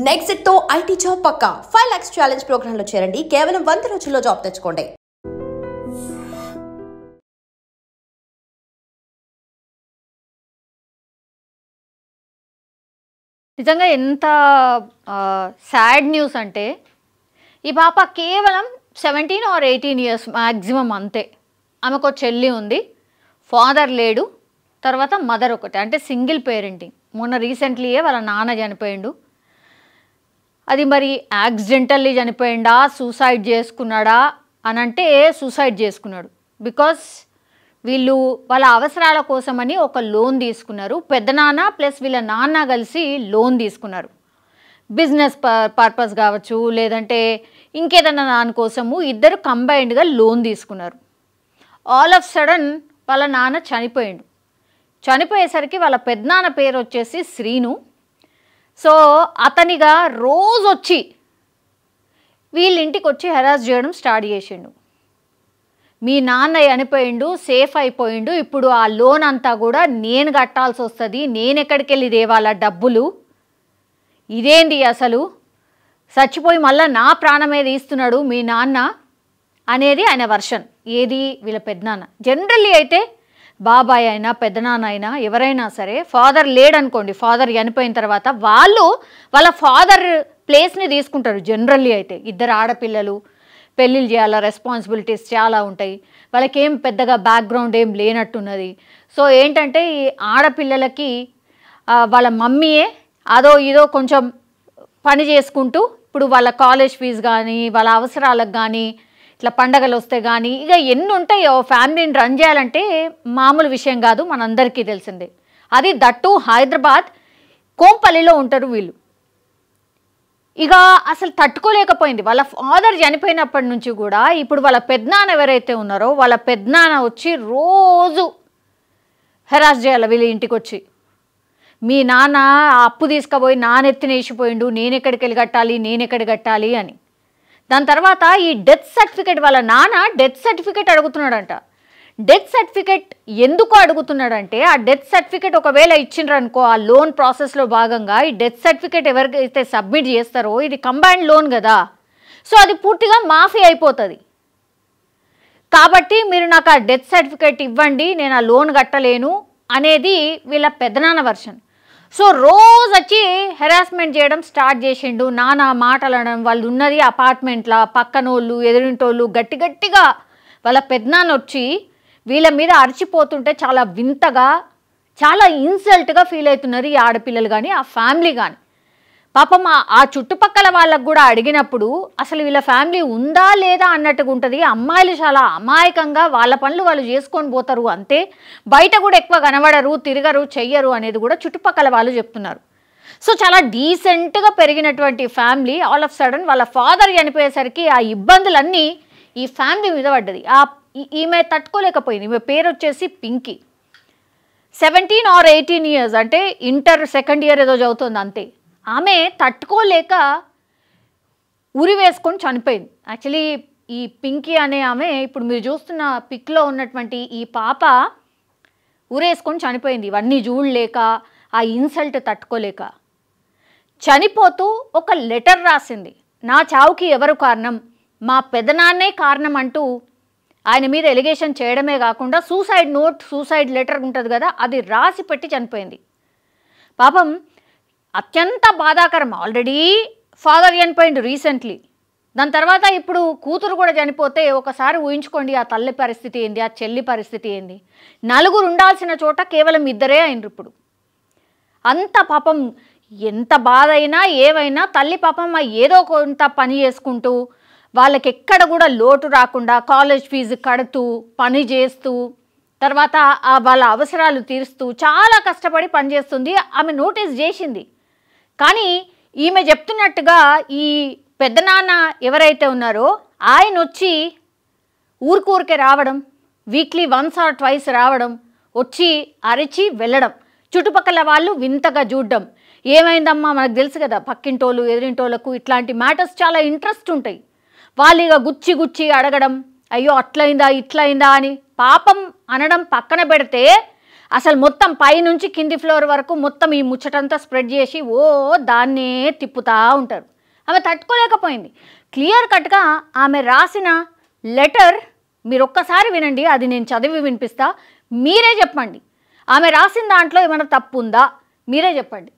Next తో IT job పక్కా 5 lakhs challenge program లో చేరండి. కేవలం 100 రోజుల్లో జాబ్ తెచ్చుకోండి. నిజంగా ఎంత సాడ్ న్యూస్ అంటే ఈ పాప కేవలం 17 or 18 years మ్యాక్సిమం అంతే. ఆమెకు చెల్లి ఉంది, ఫాదర్ లేడు, తర్వాత మదర్ ఒకటి, అంటే సింగిల్ పేరెంటింగ్. మొన్న రీసెంట్లీయే వాళ్ళ నాన్న చనిపోయిండు. అది మరి యాక్సిడెంటల్లీ చనిపోయిండా, సూసైడ్ చేసుకున్నాడా అని అంటే సూసైడ్ చేసుకున్నాడు. బికాస్ వీళ్ళు వాళ్ళ అవసరాల కోసమని ఒక లోన్ తీసుకున్నారు. పెద్దనాన్న ప్లస్ వీళ్ళ నాన్న కలిసి లోన్ తీసుకున్నారు. బిజినెస్ పర్పస్ కావచ్చు, లేదంటే ఇంకేదన్నా దానికోసము ఇద్దరు కంబైన్డ్గా లోన్ తీసుకున్నారు. ఆల్ ఆఫ్ సడన్ వాళ్ళ నాన్న చనిపోయిండు. చనిపోయేసరికి వాళ్ళ పెద్దనాన్న పేరు వచ్చేసి శ్రీను. సో అతనిగా రోజు వచ్చి వీళ్ళ ఇంటికి వచ్చి హెరాస్ చేయడం స్టార్ట్ చేసిండు. మీ నాన్న చనిపోయిండు, సేఫ్ అయిపోయిండు, ఇప్పుడు ఆ లోన్ అంతా కూడా నేను కట్టాల్సి వస్తుంది, నేను ఎక్కడికి వెళ్ళి దేవాల డబ్బులు, ఇదేంటి అసలు, చచ్చిపోయి మళ్ళీ నా ప్రాణమే తీస్తున్నాడు మీ నాన్న అనేది ఆయన వర్షన్. ఏది వీళ్ళ పెద్దనాన్న. జనరల్లీ అయితే బాబాయ్ అయినా పెద్దనాన్న అయినా ఎవరైనా సరే, ఫాదర్ లేడనుకోండి, ఫాదర్ చనిపోయిన తర్వాత వాళ్ళు వాళ్ళ ఫాదర్ ప్లేస్ని తీసుకుంటారు. జనరల్లీ అయితే ఇద్దరు ఆడపిల్లలు, పెళ్ళిళ్ళు చేయాలా, రెస్పాన్సిబిలిటీస్ చాలా ఉంటాయి, వాళ్ళకేం పెద్దగా బ్యాక్గ్రౌండ్ ఏం లేనట్టున్నది. సో ఏంటంటే ఈ ఆడపిల్లలకి వాళ్ళ మమ్మీయే అదో ఇదో కొంచెం పని చేసుకుంటూ ఇప్పుడు వాళ్ళ కాలేజ్ ఫీజు కానీ, వాళ్ళ అవసరాలకు కానీ, ఇట్లా పండగలు వస్తే కానీ, ఇక ఎన్ని ఉంటాయో ఫ్యామిలీని రన్ చేయాలంటే మామూలు విషయం కాదు, మనందరికీ తెలిసిందే. అది దట్టు హైదరాబాద్ కోంపల్లిలో ఉంటారు వీళ్ళు. ఇక అసలు తట్టుకోలేకపోయింది. వాళ్ళ ఫాదర్ చనిపోయినప్పటి నుంచి కూడా ఇప్పుడు వాళ్ళ పెద్దనాన్న ఎవరైతే ఉన్నారో వాళ్ళ పెద్దనాన్న వచ్చి రోజు హెరాస్ చేయాలి వీళ్ళ ఇంటికి వచ్చి. మీ నాన్న అప్పు తీసుకుపోయి నానెత్తిన వేసిపోయిండు, నేను ఎక్కడికి వెళ్ళి కట్టాలి, నేను ఎక్కడికి కట్టాలి అని. దాని తర్వాత ఈ డెత్ సర్టిఫికేట్, వాళ్ళ నాన్న డెత్ సర్టిఫికేట్ అడుగుతున్నాడంట. డెత్ సర్టిఫికేట్ ఎందుకు అడుగుతున్నాడంటే, ఆ డెత్ సర్టిఫికేట్ ఒకవేళ ఇచ్చిండ్రనుకో ఆ లోన్ ప్రాసెస్లో భాగంగా ఈ డెత్ సర్టిఫికేట్ ఎవరికైతే సబ్మిట్ చేస్తారో, ఇది కంబైన్డ్ లోన్ కదా, సో అది పూర్తిగా మాఫీ అయిపోతుంది. కాబట్టి మీరు నాకు ఆ డెత్ సర్టిఫికేట్ ఇవ్వండి, నేను ఆ లోన్ కట్టలేను అనేది వీళ్ళ పెద్దనాన్న వర్షన్. సో రోజు వచ్చి హెరాస్మెంట్ చేయడం స్టార్ట్ చేసిండు. నానా మాటలు అనడం, వాళ్ళు ఉన్నది అపార్ట్మెంట్లో, పక్కనోళ్ళు ఎదురింటోళ్ళు గట్టి గట్టిగా వాళ్ళ పెద్దనాన్న వచ్చి వీళ్ళ మీద అరిచిపోతుంటే చాలా వింతగా, చాలా ఇన్సల్ట్గా ఫీల్ అవుతున్నారు ఈ ఆడపిల్లలు కానీ ఆ ఫ్యామిలీ కానీ. పాపం ఆ చుట్టుపక్కల వాళ్ళకు కూడా అడిగినప్పుడు అసలు వీళ్ళ ఫ్యామిలీ ఉందా లేదా అన్నట్టుగా ఉంటుంది. అమ్మాయిలు చాలా అమాయకంగా వాళ్ళ పనులు వాళ్ళు చేసుకొని పోతారు అంతే, బయట కూడా ఎక్కువ కనబడరు, తిరగరు, చెయ్యరు అనేది కూడా చుట్టుపక్కల వాళ్ళు చెప్తున్నారు. సో చాలా డీసెంట్గా పెరిగినటువంటి ఫ్యామిలీ ఆల్ ఆఫ్ సడన్ వాళ్ళ ఫాదర్ చనిపోయేసరికి ఆ ఇబ్బందులన్నీ ఈ ఫ్యామిలీ మీద పడ్డది. ఈమె తట్టుకోలేకపోయింది. ఈమె పేరు వచ్చేసి పింకీ. 17 or 18 years, అంటే ఇంటర్ సెకండ్ ఇయర్ ఏదో చదువుతుంది అంతే. ఆమె తట్టుకోలేక ఉరి వేసుకొని చనిపోయింది. యాక్చువల్లీ ఈ పింకీ అనే ఆమె, ఇప్పుడు మీరు చూస్తున్న పిక్లో ఉన్నటువంటి ఈ పాప ఉరేసుకొని చనిపోయింది. ఇవన్నీ చూడలేక, ఆ ఇన్సల్ట్ తట్టుకోలేక చనిపోతూ ఒక లెటర్ రాసింది. నా చావుకి ఎవరు కారణం, మా పెదనాన్నే కారణం అంటూ ఆయన మీద ఎలిగేషన్ చేయడమే కాకుండా సూసైడ్ నోట్, సూసైడ్ లెటర్ ఉంటుంది కదా, అది రాసి పెట్టి చనిపోయింది. పాపం అత్యంత బాధాకరం. ఆల్రెడీ ఫాదర్ చనిపోయిండు రీసెంట్లీ, దాని తర్వాత ఇప్పుడు కూతురు కూడా చనిపోతే ఒకసారి ఊహించుకోండి ఆ తల్లి పరిస్థితి ఏంది, ఆ చెల్లి పరిస్థితి ఏంది. నలుగురు ఉండాల్సిన చోట కేవలం ఇద్దరే అయినరు. ఇప్పుడు అంత పాపం ఎంత బాధ అయినా ఏవైనా తల్లి పాపం ఏదో కొంత పని చేసుకుంటూ వాళ్ళకి ఎక్కడ కూడా లోటు రాకుండా కాలేజ్ ఫీజు కడుతూ, పని చేస్తూ, తర్వాత వాళ్ళ అవసరాలు తీరుస్తూ చాలా కష్టపడి పనిచేస్తుంది. ఆమె నోటీస్ చేసింది. కానీ ఈమె చెప్తున్నట్టుగా ఈ పెద్దనాన్న ఎవరైతే ఉన్నారో ఆయన వచ్చి ఊరికే రావడం, వీక్లీ 1 or 2 రావడం, వచ్చి అరిచి వెళ్ళడం, చుట్టుపక్కల వాళ్ళు వింతగా చూడడం. ఏమైందమ్మా, మనకు తెలుసు కదా పక్కింటోళ్ళు ఎదురింటోళ్ళకు ఇట్లాంటి మ్యాటర్స్ చాలా ఇంట్రెస్ట్ ఉంటాయి. వాళ్ళు ఇక గుచ్చి గుచ్చి అడగడం, అయ్యో అట్లయిందా ఇట్లయిందా అని పాపం అనడం పక్కన పెడితే అసలు మొత్తం పైనుంచి కింది ఫ్లోర్ వరకు మొత్తం ఈ ముచ్చటంతా స్ప్రెడ్ చేసి దాన్నే తిప్పుతూ ఉంటారు. ఆమె తట్టుకోలేకపోయింది. క్లియర్ కట్గా ఆమె రాసిన లెటర్ మీరు ఒక్కసారి వినండి, అది నేను చదివి వినిపిస్తా, మీరే చెప్పండి ఆమె రాసిన దాంట్లో ఏమైనా తప్పు ఉందా, మీరే చెప్పండి.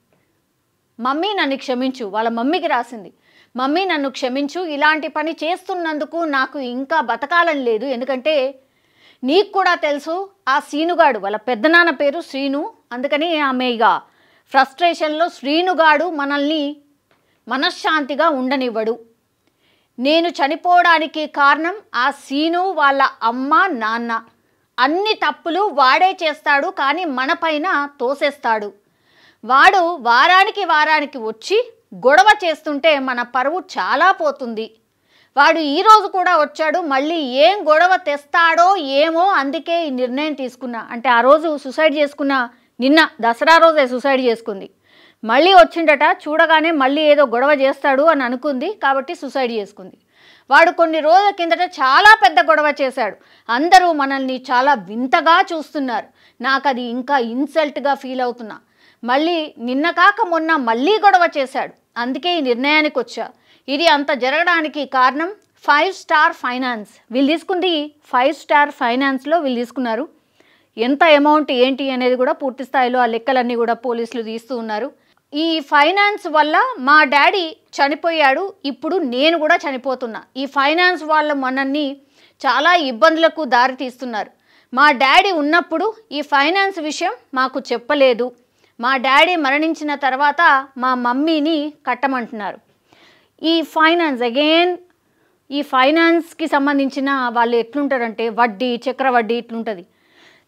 మమ్మీ నన్ను క్షమించు, వాళ్ళ మమ్మీకి రాసింది. మమ్మీ నన్ను క్షమించు, ఇలాంటి పని చేస్తున్నందుకు నాకు ఇంకా బతకాలని లేదు. ఎందుకంటే నీకు కూడా తెలుసు ఆ శ్రీనుగాడు, వాళ్ళ పెద్దనాన్న పేరు శ్రీను, అందుకని ఆమె ఇక ఫ్రస్ట్రేషన్లో శ్రీనుగాడు మనల్ని మనశ్శాంతిగా ఉండనివ్వడు. నేను చనిపోవడానికి కారణం ఆ శ్రీను వాళ్ళ అమ్మ నాన్న. అన్ని తప్పులు వాడే చేస్తాడు, కానీ మన పైన తోసేస్తాడు. వాడు వారానికి వచ్చి గొడవ చేస్తుంటే మన పరువు చాలా పోతుంది. వాడు ఈరోజు కూడా వచ్చాడు, మళ్ళీ ఏం గొడవ తెస్తాడో ఏమో, అందుకే ఈ నిర్ణయం తీసుకున్నా. అంటే ఆ రోజు సూసైడ్ చేసుకున్న, నిన్న దసరా రోజే సూసైడ్ చేసుకుంది. మళ్ళీ వచ్చిండట, చూడగానే మళ్ళీ ఏదో గొడవ చేస్తాడు అని అనుకుంది, కాబట్టి సూసైడ్ చేసుకుంది. వాడు కొన్ని రోజుల కిందట చాలా పెద్ద గొడవ చేశాడు. అందరూ మనల్ని చాలా వింతగా చూస్తున్నారు. నాకు అది ఇంకా ఇన్సల్ట్గా ఫీల్ అవుతున్నా. మళ్ళీ నిన్న కాక మొన్న మళ్ళీ గొడవ చేశాడు, అందుకే ఈ నిర్ణయానికి వచ్చా. ఇది అంత జరగడానికి కారణం 5 స్టార్ ఫైనాన్స్. వీళ్ళు తీసుకుంది 5 స్టార్ ఫైనాన్స్లో వీళ్ళు తీసుకున్నారు. ఎంత అమౌంట్ ఏంటి అనేది కూడా పూర్తి స్థాయిలో ఆ లెక్కలన్నీ కూడా పోలీసులు తీస్తూ ఉన్నారు. ఈ ఫైనాన్స్ వల్ల మా డాడీ చనిపోయాడు, ఇప్పుడు నేను కూడా చనిపోతున్నా. ఈ ఫైనాన్స్ వాళ్ళ మనల్ని చాలా ఇబ్బందులకు దారి తీస్తున్నారు. మా డాడీ ఉన్నప్పుడు ఈ ఫైనాన్స్ విషయం మాకు చెప్పలేదు. మా డాడీ మరణించిన తర్వాత మా మమ్మీని కట్టమంటున్నారు. ఈ ఫైనాన్స్ అగైన్, ఈ ఫైనాన్స్కి సంబంధించిన వాళ్ళు ఎట్లుంటారంటే వడ్డీ, చక్రవడ్డీ ఇట్లుంటుంది.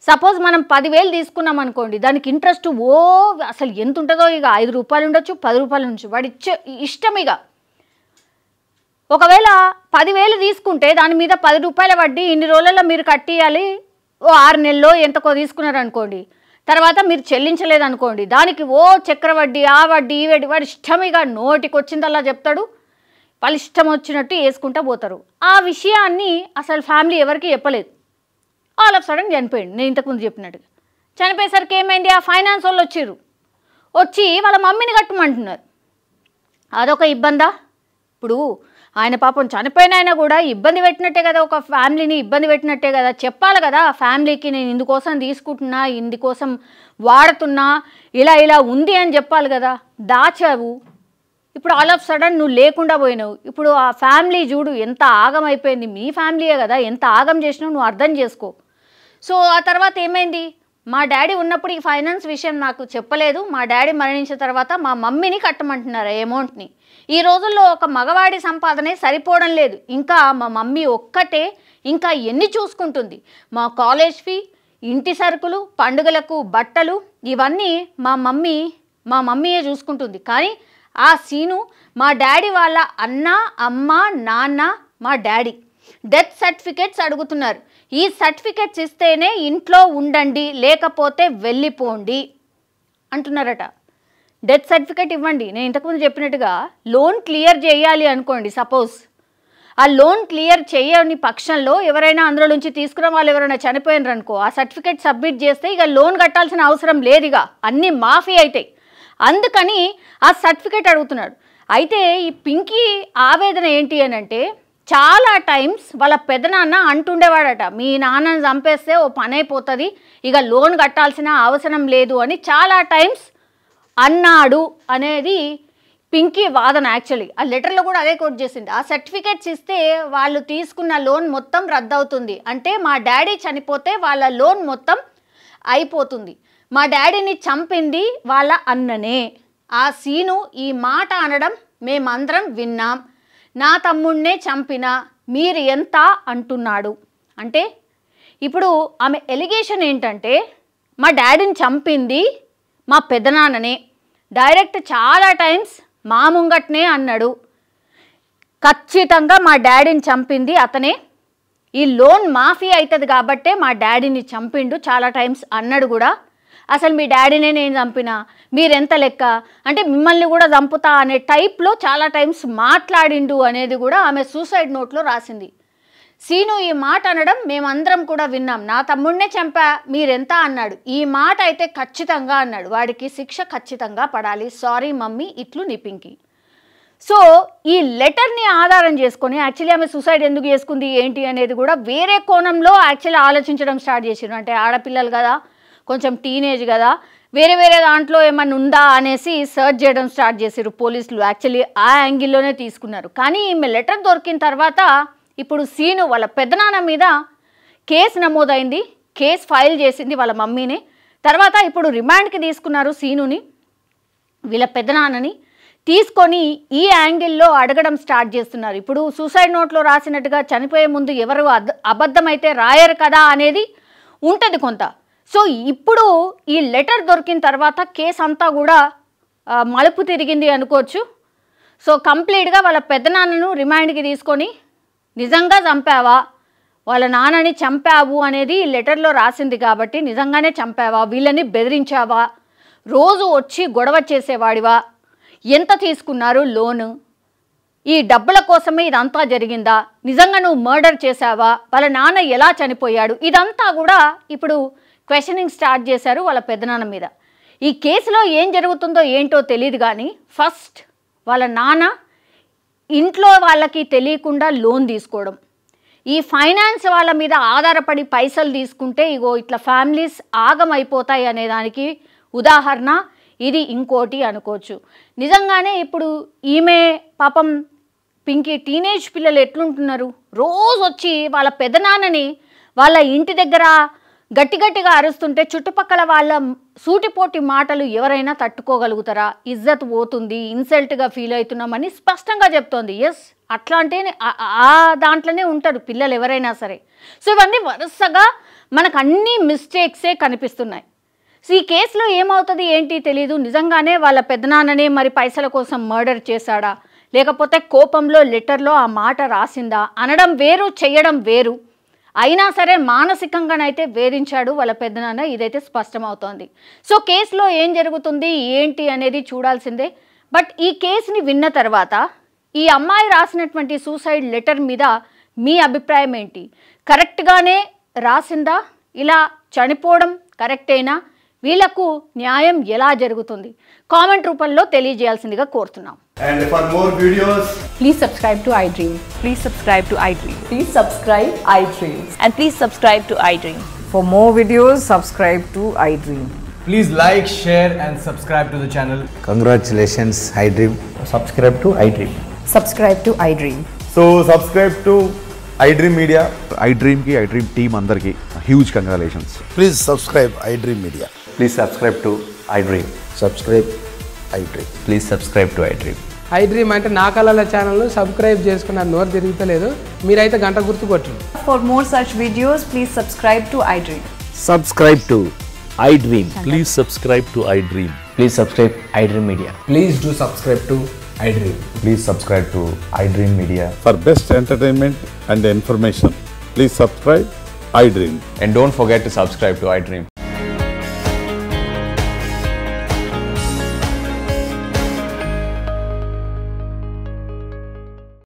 సపోజ్ మనం 10,000 తీసుకున్నాం అనుకోండి, దానికి ఇంట్రెస్ట్ అసలు ఎంత ఉంటుందో, ఇక 5 రూపాయలు ఉండొచ్చు, 10 రూపాయలు ఉండొచ్చు, వాడి ఇష్టం. ఇక ఒకవేళ 10,000 తీసుకుంటే దాని మీద 10 రూపాయల వడ్డీ ఇన్ని రోజులలో మీరు కట్టియాలి. 6 నెలల్లో ఎంతకో తీసుకున్నారనుకోండి, తర్వాత మీరు చెల్లించలేదనుకోండి, దానికి చక్రవడ్డీ, ఆ వడ్డీ, ఈ వడ్డీ, వాడి ఇష్టం. ఇక నోటికి వచ్చిందల్లా చెప్తాడు, వాళ్ళు ఇష్టం వచ్చినట్టు వేసుకుంటూ పోతారు. ఆ విషయాన్ని అసలు ఫ్యామిలీ ఎవరికి చెప్పలేదు. ఆల్ ఆఫ్ సడన్ చనిపోయింది. నేను ఇంతకుముందు చెప్పినట్టుగా చనిపోయేసరికి ఏమైంది, ఆ ఫైనాన్స్ వాళ్ళు వచ్చి వాళ్ళ మమ్మీని కట్టమంటున్నారు. అదొక ఇబ్బందా? ఇప్పుడు ఆయన పాపం చనిపోయిన ఆయన కూడా ఇబ్బంది పెట్టినట్టే కదా, ఒక ఫ్యామిలీని ఇబ్బంది పెట్టినట్టే కదా. చెప్పాలి కదా ఫ్యామిలీకి, నేను ఇందుకోసం తీసుకుంటున్నా, ఇందుకోసం వాడుతున్నా, ఇలా ఉంది అని చెప్పాలి కదా. దాచావు. ఇప్పుడు ఆల్ ఆఫ్ సడన్ నువ్వు లేకుండా పోయినావు. ఇప్పుడు ఆ ఫ్యామిలీ చూడు ఎంత ఆగం అయిపోయింది. మీ ఫ్యామిలీయే కదా, ఎంత ఆగం చేసినావు నువ్వు అర్థం చేసుకో. సో ఆ తర్వాత ఏమైంది, మా డాడీ ఉన్నప్పుడు ఈ ఫైనాన్స్ విషయం నాకు చెప్పలేదు. మా డాడీ మరణించిన తర్వాత మా మమ్మీని కట్టమంటున్నారు అమౌంట్ని. ఈ రోజుల్లో ఒక మగవాడి సంపాదనే సరిపోవడం లేదు. ఇంకా మా మమ్మీ ఒక్కటే ఇంకా ఎన్ని చూసుకుంటుంది. మా కాలేజ్ ఫీ, ఇంటి సరుకులు, పండుగలకు బట్టలు, ఇవన్నీ మా మమ్మీయే చూసుకుంటుంది. కానీ ఆ సీను మా డాడీ వాళ్ళ అన్న, అమ్మ, నాన్న, మా డాడీ డెత్ సర్టిఫికేట్స్ అడుగుతున్నారు. ఈ సర్టిఫికేట్స్ ఇస్తేనే ఇంట్లో ఉండండి, లేకపోతే వెళ్ళిపోండి అంటున్నారట. డెత్ సర్టిఫికేట్ ఇవ్వండి. నేను ఇంతకుముందు చెప్పినట్టుగా లోన్ క్లియర్ చేయాలి అనుకోండి, సపోజ్ ఆ లోన్ క్లియర్ చేయని పక్షంలో ఎవరైనా అందులో నుంచి తీసుకున్న వాళ్ళు ఎవరైనా చనిపోయినారు అనుకో, ఆ సర్టిఫికేట్ సబ్మిట్ చేస్తే ఇక లోన్ కట్టాల్సిన అవసరం లేదు, ఇక అన్నీ మాఫీ అవుతాయి. అందుకని ఆ సర్టిఫికేట్ అడుగుతున్నాడు. అయితే ఈ పింకీ ఆవేదన ఏంటి అని అంటే, చాలా టైమ్స్ వాళ్ళ పెద్దనాన్న అంటుండేవాడట, మీ నాన్నని చంపేస్తే ఓ పని అయిపోతుంది, ఇక లోన్ కట్టాల్సిన అవసరం లేదు అని చాలా టైమ్స్ అన్నాడు అనేది పింకీ వాదన. యాక్చువల్లీ ఆ లెటర్లో కూడా అదే కోట్ చేసింది. ఆ సర్టిఫికేట్స్ ఇస్తే వాళ్ళు తీసుకున్న లోన్ మొత్తం రద్దవుతుంది, అంటే మా డాడీ చనిపోతే వాళ్ళ లోన్ మొత్తం అయిపోతుంది. మా డాడీని చంపింది వాళ్ళ అన్ననే. ఆ సీను ఈ మాట అనడం మేమందరం విన్నాం. నా తమ్ముడినే చంపిన మీరు ఎంత అంటున్నాడు అంటే, ఇప్పుడు ఆమె ఎలిగేషన్ ఏంటంటే మా డాడీని చంపింది మా పెద్దనాన్ననే. డైరెక్ట్ చాలా టైమ్స్ మా ముంగట్నే అన్నాడు, ఖచ్చితంగా మా డాడీని చంపింది అతనే, ఈ లోన్ మాఫీ అవుతుంది కాబట్టే మా డాడీని చంపిండు చాలా టైమ్స్ అన్నాడు కూడా. అసలు మీ డాడీనే నేను చంపినా, మీరెంత లెక్క అంటే మిమ్మల్ని కూడా చంపుతా అనే టైప్లో చాలా టైమ్స్ మాట్లాడిండు అనేది కూడా ఆమె సూసైడ్ నోట్లో రాసింది. సీను ఈ మాట అనడం మేమందరం కూడా విన్నాం. నా తమ్ముడినే చంపా మీరెంత అన్నాడు. ఈ మాట అయితే ఖచ్చితంగా అన్నాడు. వాడికి శిక్ష ఖచ్చితంగా పడాలి. సారీ మమ్మీ ఇట్లు నీ పింకీ. సో ఈ లెటర్ని ఆధారం చేసుకొని యాక్చువల్లీ ఆమె సూసైడ్ ఎందుకు చేసుకుంది ఏంటి అనేది కూడా వేరే కోణంలో యాక్చువల్లీ ఆలోచించడం స్టార్ట్ చేసారు. అంటే ఆడపిల్లలు కదా, కొంచెం టీనేజ్ కదా, వేరే వేరే దాంట్లో ఏమన్నా ఉందా అనేసి సర్చ్ చేయడం స్టార్ట్ చేశారు పోలీసులు. యాక్చువల్లీ ఆ యాంగిల్లోనే తీసుకున్నారు. కానీ ఈమె లెటర్ దొరికిన తర్వాత ఇప్పుడు సీను వాళ్ళ పెద్దనాన్న మీద కేసు నమోదైంది. కేసు ఫైల్ చేసింది వాళ్ళ మమ్మీనే. తర్వాత ఇప్పుడు రిమాండ్కి తీసుకున్నారు సీనుని, వీళ్ళ పెద్దనాన్నని తీసుకొని ఈ యాంగిల్లో అడగడం స్టార్ట్ చేస్తున్నారు. ఇప్పుడు సూసైడ్ నోట్లో రాసినట్టుగా చనిపోయే ముందు ఎవరు అబద్ధమైతే రాయరు కదా అనేది ఉంటుంది కొంత. సో ఇప్పుడు ఈ లెటర్ దొరికిన తర్వాత కేసు అంతా కూడా మలుపు తిరిగింది అనుకోవచ్చు. సో కంప్లీట్గా వాళ్ళ పెద్దనాన్నను రిమాండ్కి తీసుకొని నిజంగా చంపావా, వాళ్ళ నాన్నని చంపావు అనేది ఈ లెటర్లో రాసింది కాబట్టి నిజంగానే చంపావా, వీళ్ళని బెదిరించావా, రోజు వచ్చి గొడవ చేసేవాడివా, ఎంత తీసుకున్నారు లోను, ఈ డబ్బుల కోసమే ఇదంతా జరిగిందా, నిజంగా నువ్వు మర్డర్ చేశావా, వాళ్ళ నాన్న ఎలా చనిపోయాడు, ఇదంతా కూడా ఇప్పుడు క్వశ్చనింగ్ స్టార్ట్ చేశారు వాళ్ళ పెద్దనాన్న మీద. ఈ కేసులో ఏం జరుగుతుందో ఏంటో తెలియదు కానీ ఫస్ట్ వాళ్ళ నాన్న ఇంట్లో వాళ్ళకి తెలియకుండా లోన్ తీసుకోవడం, ఈ ఫైనాన్స్ వాళ్ళ మీద ఆధారపడి పైసలు తీసుకుంటే ఇగో ఇట్లా ఫ్యామిలీస్ ఆగమైపోతాయి అనేదానికి ఉదాహరణ ఇది. ఇంకోటి అనుకోవచ్చు నిజంగానే ఇప్పుడు ఈమె పాపం పింకీ టీనేజ్ పిల్లలు ఎట్లుంటున్నారు, రోజు వచ్చి వాళ్ళ పెదనాన్నని వాళ్ళ ఇంటి దగ్గర గట్టి గట్టిగా అరుస్తుంటే చుట్టుపక్కల వాళ్ళ సూటిపోటి మాటలు ఎవరైనా తట్టుకోగలుగుతారా? ఇజ్జత్ పోతుంది, ఇన్సల్ట్గా ఫీల్ అవుతున్నామని స్పష్టంగా చెప్తోంది. ఎస్ అట్లా అంటే ఆ దాంట్లోనే ఉంటారు పిల్లలు ఎవరైనా సరే. సో ఇవన్నీ వరుసగా మనకు అన్ని మిస్టేక్సే కనిపిస్తున్నాయి. సో ఈ కేసులో ఏమవుతుంది ఏంటి తెలీదు. నిజంగానే వాళ్ళ పెద్దనాన్ననే మరి పైసల కోసం మర్డర్ చేశాడా, లేకపోతే కోపంలో లెటర్లో ఆ మాట రాసిందా అనడం వేరు, చేయడం వేరు. అయినా సరే మానసికంగానైతే వేధించాడు వాళ్ళ పెద్దనాన్న, ఇదైతే స్పష్టమవుతోంది. సో కేసులో ఏం జరుగుతుంది ఏంటి అనేది చూడాల్సిందే. బట్ ఈ కేసుని విన్న తర్వాత ఈ అమ్మాయి రాసినటువంటి సూసైడ్ లెటర్ మీద మీ అభిప్రాయం ఏంటి? కరెక్ట్గానే రాసిందా, ఇలా చనిపోవడం కరెక్టేనా, వీళ్ళకు న్యాయం ఎలా జరుగుతుంది కామెంట్ రూపంలో తెలియజేయాల్సిందిగా కోరుతున్నాం. And for more videos, Please subscribe to iDream. Please subscribe to iDream. Please subscribe iDream. And please subscribe to iDream. For more videos, subscribe to iDream. please like, share and subscribe to the channel. Congratulations, iDream. Subscribe to iDream. Subscribe to iDream. So subscribe to iDream Media. iDream ki iDream team andarki huge congratulations. Please subscribe iDream Media. Please subscribe to iDream. Subscribe iDream. Please subscribe to iDream. iDream అంటే నా కళల ఛానల్ను subscribe చేసుకున్న నోరు తిరుగుతలేదు, మీరైతే గంట గుర్తు కొట్టండి. For more such videos, please subscribe to iDream. Subscribe to iDream. Please subscribe to iDream. Please subscribe iDream Media. Please do subscribe to iDream. Please subscribe to iDream Media. For best entertainment and information, please subscribe iDream. And don't forget to subscribe to iDream.